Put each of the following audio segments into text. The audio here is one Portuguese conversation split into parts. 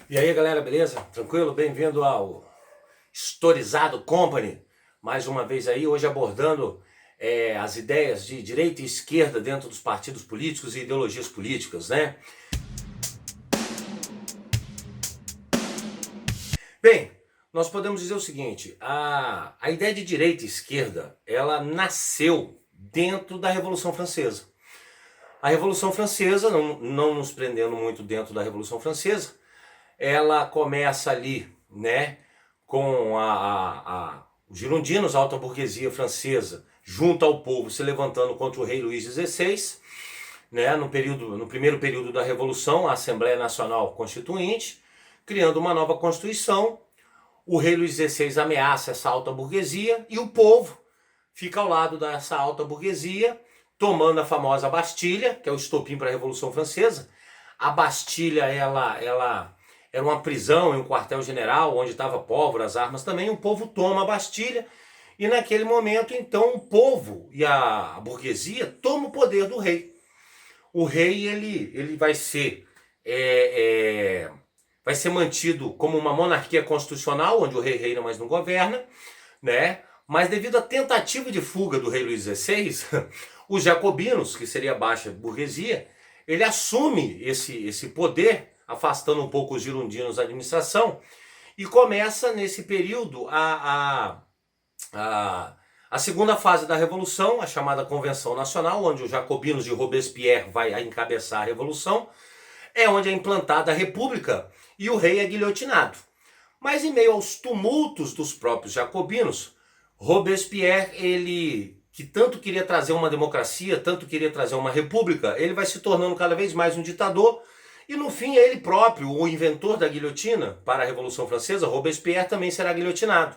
E aí galera, beleza? Tranquilo? Bem-vindo ao Historizado Company. Mais uma vez aí, hoje abordando as ideias de direita e esquerda dentro dos partidos políticos e ideologias políticas, né? Bem, nós podemos dizer o seguinte, a ideia de direita e esquerda, ela nasceu dentro da Revolução Francesa. A Revolução Francesa, não nos prendendo muito dentro da Revolução Francesa, ela começa ali, né, com os girondinos, a alta burguesia francesa, junto ao povo se levantando contra o rei Luís XVI, né, no primeiro período da Revolução, a Assembleia Nacional Constituinte, criando uma nova Constituição. O rei Luís XVI ameaça essa alta burguesia e o povo fica ao lado dessa alta burguesia, tomando a famosa Bastilha, que é o estopim para a Revolução Francesa. A Bastilha, ela era uma prisão e um quartel-general, onde estava pólvora, as armas também. O povo toma a Bastilha e naquele momento, então, o povo e a burguesia tomam o poder do rei. O rei, ele vai ser mantido como uma monarquia constitucional, onde o rei reina, mas não governa, né? Mas devido à tentativa de fuga do rei Luís XVI, os jacobinos, que seria a baixa burguesia, ele assume esse poder, afastando um pouco os girondinos da administração, e começa nesse período a segunda fase da Revolução, a chamada Convenção Nacional, onde os jacobinos de Robespierre vai encabeçar a Revolução, é onde é implantada a República e o rei é guilhotinado. Mas em meio aos tumultos dos próprios jacobinos, Robespierre, ele que tanto queria trazer uma democracia, tanto queria trazer uma república, ele vai se tornando cada vez mais um ditador, e no fim é ele próprio, o inventor da guilhotina para a Revolução Francesa, Robespierre, também será guilhotinado.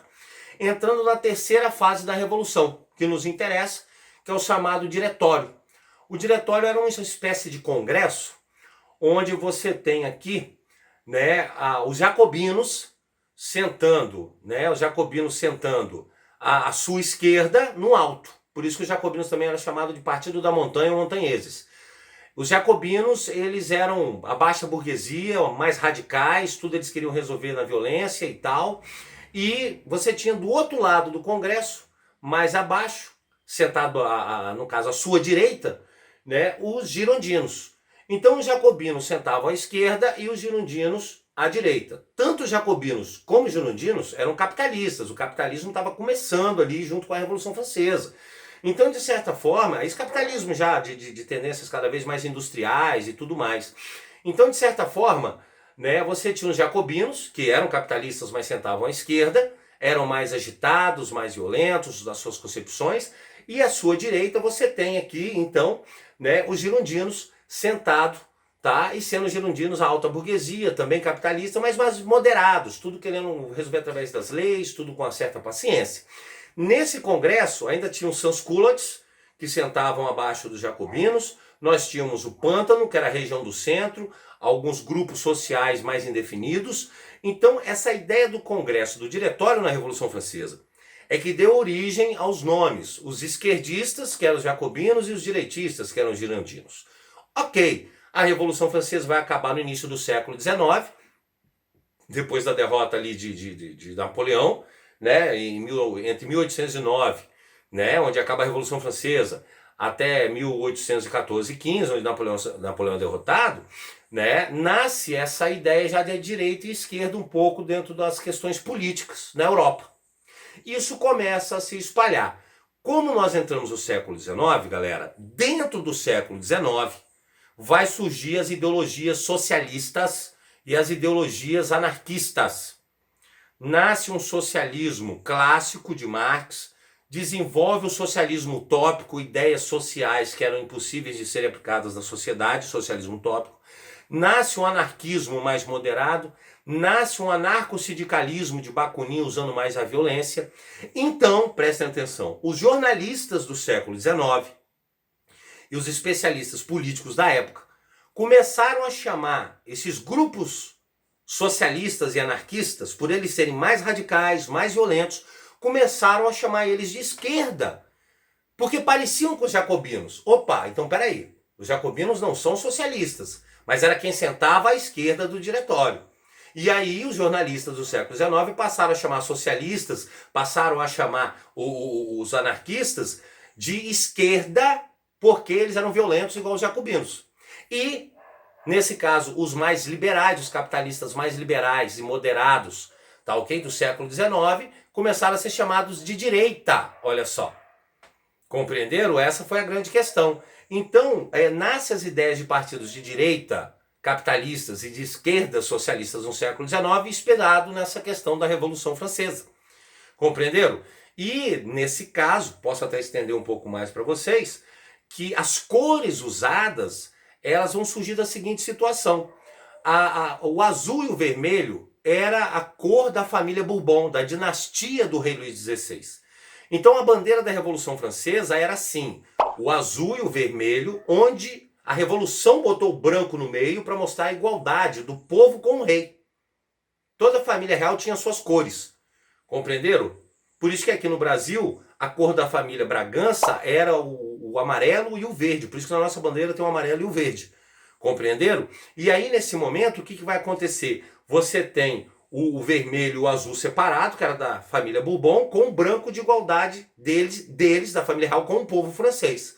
Entrando na terceira fase da Revolução, que nos interessa, que é o chamado Diretório. O Diretório era uma espécie de congresso, onde você tem aqui, né, os jacobinos sentando, à sua esquerda no alto. Por isso que os jacobinos também eram chamados de Partido da Montanha ou montanheses. Os jacobinos, eles eram a baixa burguesia, mais radicais, tudo eles queriam resolver na violência e tal. E você tinha do outro lado do Congresso, mais abaixo, sentado, no caso, à sua direita, né, os girondinos. Então os jacobinos sentavam à esquerda e os girondinos à direita. Tanto os jacobinos como os girondinos eram capitalistas. O capitalismo estava começando ali junto com a Revolução Francesa. Então, de certa forma, esse capitalismo já de tendências cada vez mais industriais e tudo mais. Então, de certa forma, né, você tinha os jacobinos, que eram capitalistas, mas sentavam à esquerda, eram mais agitados, mais violentos das suas concepções, e à sua direita você tem aqui, então, né, os girondinos sentados, tá? E sendo girondinos a alta burguesia, também capitalista, mas mais moderados, tudo querendo resolver através das leis, tudo com uma certa paciência. Nesse congresso ainda tinham os sans-culottes, que sentavam abaixo dos jacobinos, nós tínhamos o Pântano, que era a região do centro, alguns grupos sociais mais indefinidos. Então essa ideia do congresso, do diretório na Revolução Francesa, é que deu origem aos nomes, os esquerdistas, que eram os jacobinos, e os direitistas, que eram os girondinos. Ok, a Revolução Francesa vai acabar no início do século XIX, depois da derrota ali de Napoleão, né, entre 1809, né, onde acaba a Revolução Francesa, até 1814 e 15, onde Napoleão é derrotado, né, nasce essa ideia já de direita e esquerda um pouco dentro das questões políticas na Europa. Isso começa a se espalhar. Como nós entramos no século XIX, galera, dentro do século XIX vai surgir as ideologias socialistas e as ideologias anarquistas. Nasce um socialismo clássico de Marx, desenvolve o socialismo utópico, ideias sociais que eram impossíveis de serem aplicadas na sociedade, socialismo utópico. Nasce um anarquismo mais moderado, nasce um anarcossindicalismo de Bakunin usando mais a violência. Então, prestem atenção, os jornalistas do século XIX e os especialistas políticos da época começaram a chamar esses grupos socialistas e anarquistas, por eles serem mais radicais, mais violentos, começaram a chamar eles de esquerda, porque pareciam com os jacobinos. Opa, então peraí, os jacobinos não são socialistas, mas era quem sentava à esquerda do diretório. E aí os jornalistas do século XIX passaram a chamar socialistas, passaram a chamar os anarquistas de esquerda, porque eles eram violentos igual os jacobinos. E, nesse caso, os mais liberais, os capitalistas mais liberais e moderados, tá ok? Do século XIX, começaram a ser chamados de direita, olha só. Compreenderam? Essa foi a grande questão. Então, nascem as ideias de partidos de direita, capitalistas e de esquerda socialistas no século XIX, inspirado nessa questão da Revolução Francesa. Compreenderam? E, nesse caso, posso até estender um pouco mais para vocês, que as cores usadas, elas vão surgir da seguinte situação. O azul e o vermelho era a cor da família Bourbon, da dinastia do rei Luís XVI. Então a bandeira da Revolução Francesa era assim, o azul e o vermelho, onde a Revolução botou o branco no meio para mostrar a igualdade do povo com o rei. Toda a família real tinha suas cores, compreenderam? Por isso que aqui no Brasil, a cor da família Bragança era o amarelo e o verde, por isso que na nossa bandeira tem o amarelo e o verde, compreenderam? E aí nesse momento, o que vai acontecer? Você tem o vermelho e o azul separado, que era da família Bourbon, com o branco de igualdade deles, da família real, com o povo francês.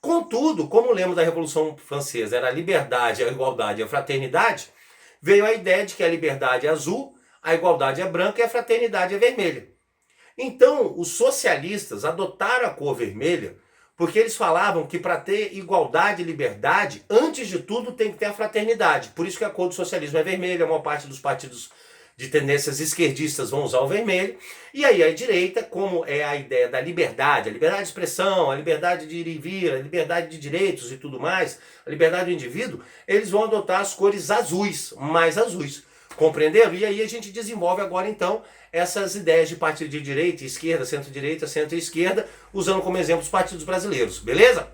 Contudo, como o lema da Revolução Francesa era a liberdade, a igualdade e a fraternidade, veio a ideia de que a liberdade é azul, a igualdade é branca e a fraternidade é vermelha. Então, os socialistas adotaram a cor vermelha porque eles falavam que para ter igualdade e liberdade, antes de tudo tem que ter a fraternidade. Por isso que a cor do socialismo é vermelha, a maior parte dos partidos de tendências esquerdistas vão usar o vermelho, e aí a direita, como é a ideia da liberdade, a liberdade de expressão, a liberdade de ir e vir, a liberdade de direitos e tudo mais, a liberdade do indivíduo, eles vão adotar as cores azuis, mais azuis, compreenderam? E aí a gente desenvolve agora então essas ideias de partido de direita, esquerda, centro-direita, centro-esquerda, usando como exemplo os partidos brasileiros, beleza?